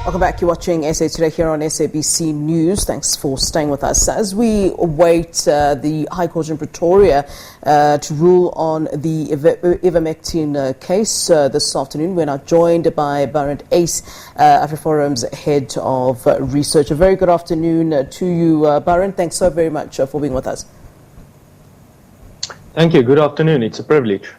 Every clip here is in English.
Welcome back. You're watching SA Today here on SABC News. Thanks for staying with us. As we await the High Court in Pretoria to rule on the Ivermectin case this afternoon, we're now joined by Barend Uys AfriForum's Head of Research. A very good afternoon to you, Barend. Thanks so very much for being with us. Thank you. Good afternoon. It's a privilege.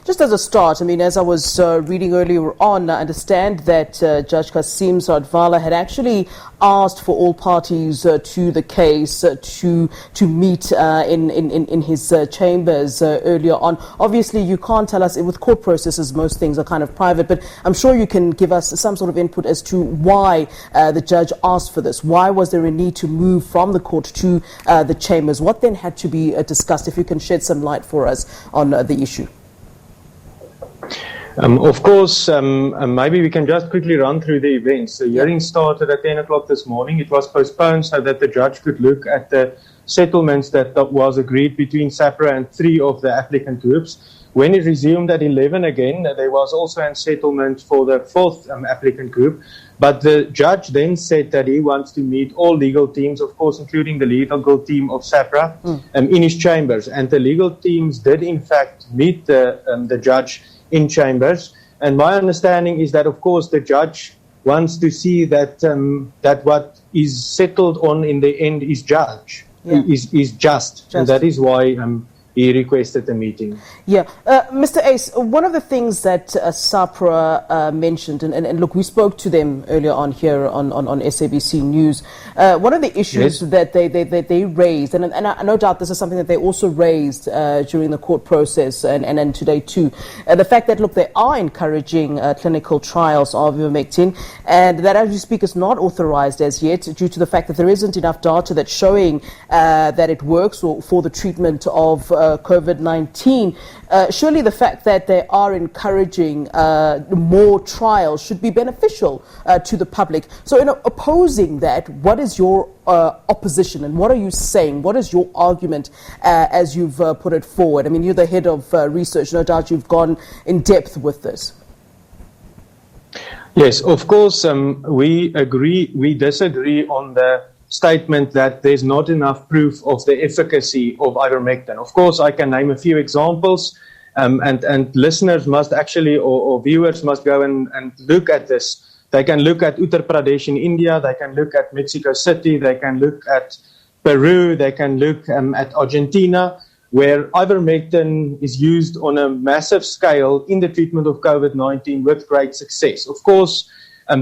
Just as a start, I mean, as I was reading earlier on, I understand that Judge Kasim Saadvala had actually asked for all parties to the case to meet in his chambers earlier on. Obviously, you can't tell us, with court processes, most things are kind of private, but I'm sure you can give us some sort of input as to why the judge asked for this. Why was there a need to move from the court to the chambers? What then had to be discussed, if you can shed some light for us on the issue? Of course, maybe we can just quickly run through the events. The hearing started at 10 o'clock this morning. It was postponed so that the judge could look at the settlements that was agreed between SAPRA and 3 of the applicant groups. When it resumed at 11 again, there was also a settlement for the 4th applicant group. But the judge then said that he wants to meet all legal teams, of course, including the legal team of SAPRA, in his chambers. And the legal teams did, in fact, meet the judge in chambers, and my understanding is that, of course, the judge wants to see that that what is settled on in the end is is just, and that is why he requested the meeting. Yeah, Mr. Uys, one of the things that SAPRA mentioned, and look, we spoke to them earlier on here on SABC News. One of the issues that they raised, and no doubt this is something that they also raised during the court process and today too, the fact that, look, they are encouraging clinical trials of Ivermectin, and that, as you speak, is not authorized as yet due to the fact that there isn't enough data that's showing that it works for the treatment of COVID-19. Surely the fact that they are encouraging more trials should be beneficial to the public. So, opposing that, what is your opposition, and what are you saying? What is your argument as you've put it forward? I mean, you're the head of research. No doubt you've gone in depth with this. Yes, of course, we disagree on the statement that there's not enough proof of the efficacy of ivermectin. Of course, I can name a few examples, and listeners must actually, or viewers must go and look at this. They can look at Uttar Pradesh in India, they can look at Mexico City, they can look at Peru, they can look at Argentina, where ivermectin is used on a massive scale in the treatment of COVID-19 with great success. Of course,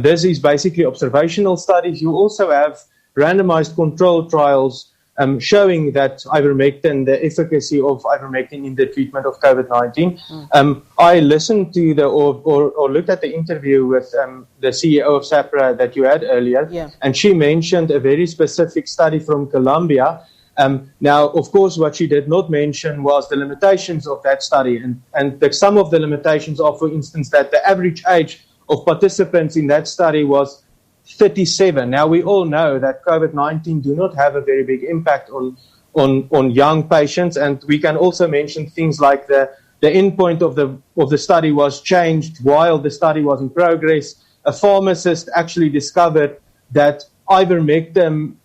this is basically observational studies. You also have randomized control trials showing that ivermectin, the efficacy of ivermectin in the treatment of COVID-19. I listened to or looked at the interview with the CEO of SAPRA that you had earlier, and she mentioned a very specific study from Colombia. Now, of course, what she did not mention was the limitations of that study, and some of the limitations are, for instance, that the average age of participants in that study was 37. Now, we all know that COVID-19 do not have a very big impact on young patients, and we can also mention things like the endpoint of the study was changed while the study was in progress. A pharmacist actually discovered that ivermectin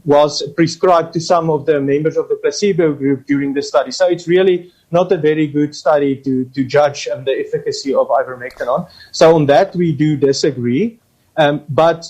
was prescribed to some of the members of the placebo group during the study. So it's really not a very good study to judge the efficacy of ivermectin on. So on that, we do disagree. But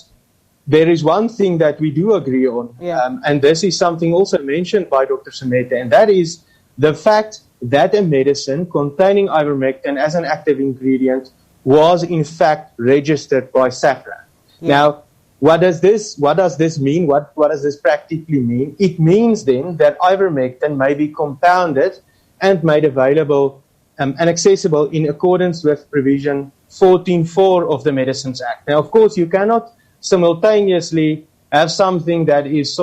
there is one thing that we do agree on, and this is something also mentioned by Dr. Semete, and that is the fact that a medicine containing ivermectin as an active ingredient was in fact registered by SAPRA. Now, what does this mean? What does this practically mean? It means then that ivermectin may be compounded and made available and accessible in accordance with provision 14.4 of the Medicines Act. Now, of course, you cannot simultaneously have something that is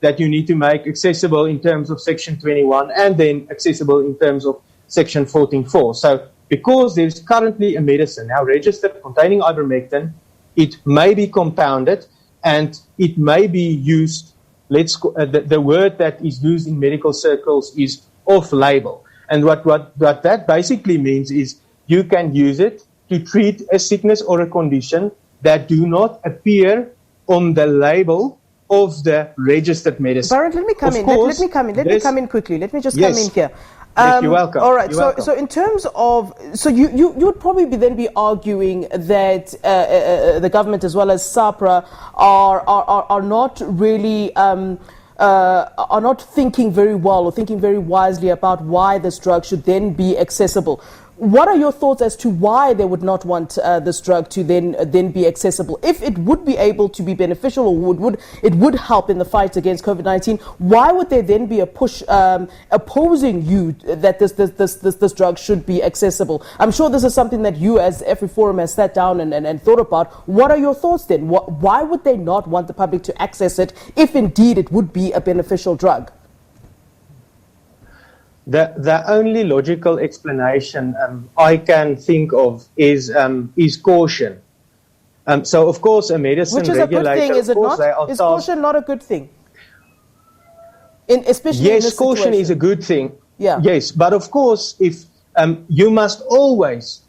that you need to make accessible in terms of Section 21 and then accessible in terms of Section 14.4. So, because there's currently a medicine now registered containing ivermectin, it may be compounded and it may be used, the word that is used in medical circles is off-label. And what that basically means is you can use it to treat a sickness or a condition that do not appear on the label of the registered medicine. Barend, let me come in. Let me come in. Let me come in quickly. Let me just come in here. Yes, you're welcome. All right. You're welcome. So in terms of, you would probably then be arguing that the government as well as SAPRA are not really are not thinking very well or thinking very wisely about why this drug should then be accessible. What are your thoughts as to why they would not want this drug to then be accessible? If it would be able to be beneficial or it would help in the fight against COVID-19, why would there then be a push opposing you that this drug should be accessible? I'm sure this is something that you as AfriForum has sat down and thought about. What are your thoughts then? Why would they not want the public to access it if indeed it would be a beneficial drug? The only logical explanation I can think of is caution. So, of course, a medicine regulator... Which is a good thing, is it not? Is caution not a good thing? Especially in this caution is a good thing. Yeah. Yes, but of course, if you must always,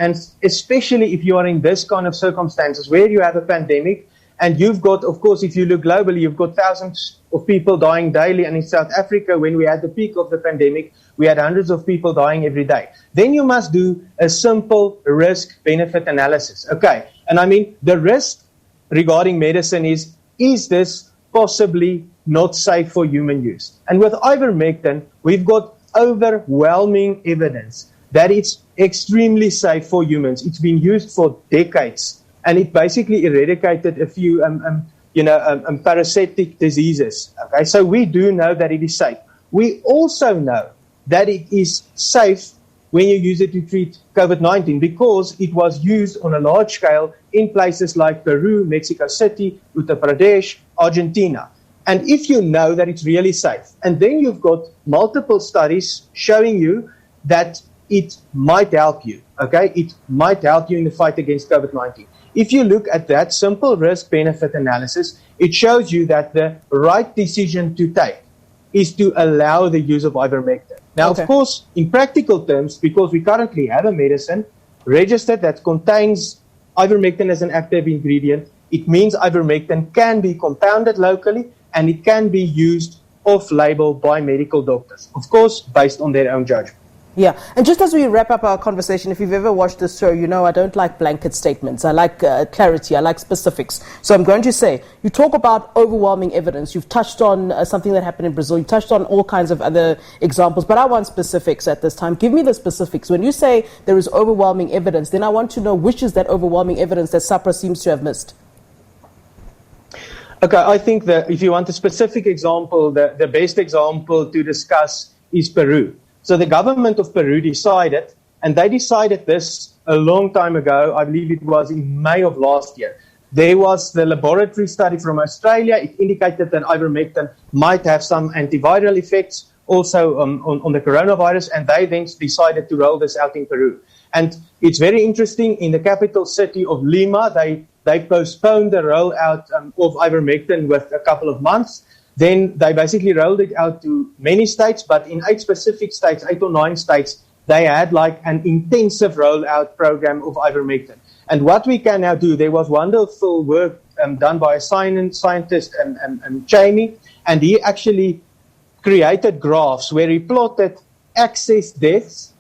and especially if you are in this kind of circumstances where you have a pandemic, and you've got, of course, if you look globally, you've got thousands of people dying daily. And in South Africa, when we had the peak of the pandemic, we had hundreds of people dying every day. Then you must do a simple risk-benefit analysis. Okay, and I mean, the risk regarding medicine is this possibly not safe for human use? And with ivermectin, we've got overwhelming evidence that it's extremely safe for humans. It's been used for decades. And it basically eradicated a few, parasitic diseases. Okay, so we do know that it is safe. We also know that it is safe when you use it to treat COVID-19 because it was used on a large scale in places like Peru, Mexico City, Uttar Pradesh, Argentina. And if you know that it's really safe, and then you've got multiple studies showing you that it might help you. Okay, it might help you in the fight against COVID-19. If you look at that simple risk-benefit analysis, it shows you that the right decision to take is to allow the use of ivermectin. Now, Of course, in practical terms, because we currently have a medicine registered that contains ivermectin as an active ingredient, it means ivermectin can be compounded locally and it can be used off-label by medical doctors, of course, based on their own judgment. Yeah, and just as we wrap up our conversation, if you've ever watched this show, you know I don't like blanket statements. I like clarity. I like specifics. So I'm going to say, you talk about overwhelming evidence. You've touched on something that happened in Brazil. You touched on all kinds of other examples, but I want specifics at this time. Give me the specifics. When you say there is overwhelming evidence, then I want to know which is that overwhelming evidence that SAPRA seems to have missed. Okay, I think that if you want a specific example, the best example to discuss is Peru. So the government of Peru decided, and they decided this a long time ago, I believe it was in May of last year. There was the laboratory study from Australia. It indicated that ivermectin might have some antiviral effects also on the coronavirus, and they then decided to roll this out in Peru. And it's very interesting, in the capital city of Lima, they postponed the rollout of ivermectin with a couple of months. Then they basically rolled it out to many states, but in 8 specific states, 8 or 9 states, they had like an intensive rollout program of ivermectin. And what we can now do, there was wonderful work done by a scientist, Cheney, and he actually created graphs where he plotted excess deaths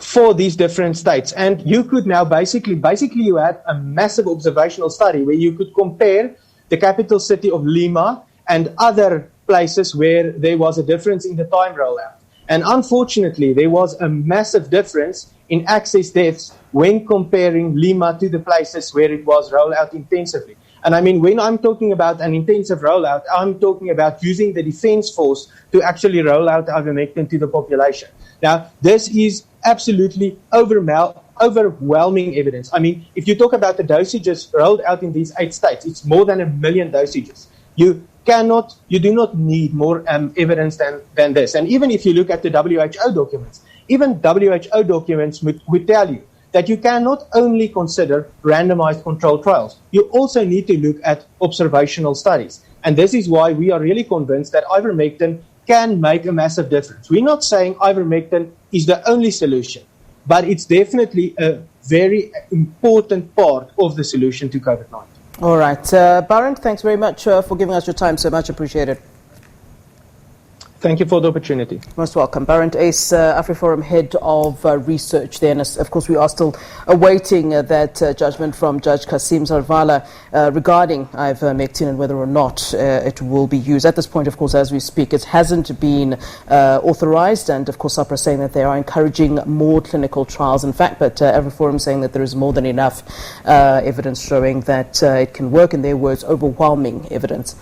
for these different states. And you could now basically you had a massive observational study where you could compare the capital city of Lima and other places where there was a difference in the time rollout. And unfortunately, there was a massive difference in excess deaths when comparing Lima to the places where it was rolled out intensively. And I mean, when I'm talking about an intensive rollout, I'm talking about using the defense force to actually roll out ivermectin to the population. Now, this is absolutely overwhelming evidence. I mean, if you talk about the dosages rolled out in these 8 states, it's more than 1 million dosages. You do not need more evidence than this. And even if you look at the WHO documents, even WHO documents would tell you that you can not only consider randomized controlled trials, you also need to look at observational studies. And this is why we are really convinced that ivermectin can make a massive difference. We're not saying ivermectin is the only solution, but it's definitely very important part of the solution to COVID-19. All right. Barend, thanks very much for giving us your time. So much appreciated. Thank you for the opportunity. Most welcome. Barend Uys AfriForum Head of Research there. And of course, we are still awaiting that judgment from Judge Kasim Zarvala regarding Ivermectin and whether or not it will be used. At this point, of course, as we speak, it hasn't been authorized. And of course, SAPRA saying that they are encouraging more clinical trials. In fact, but AfriForum saying that there is more than enough evidence showing that it can work. In their words, overwhelming evidence.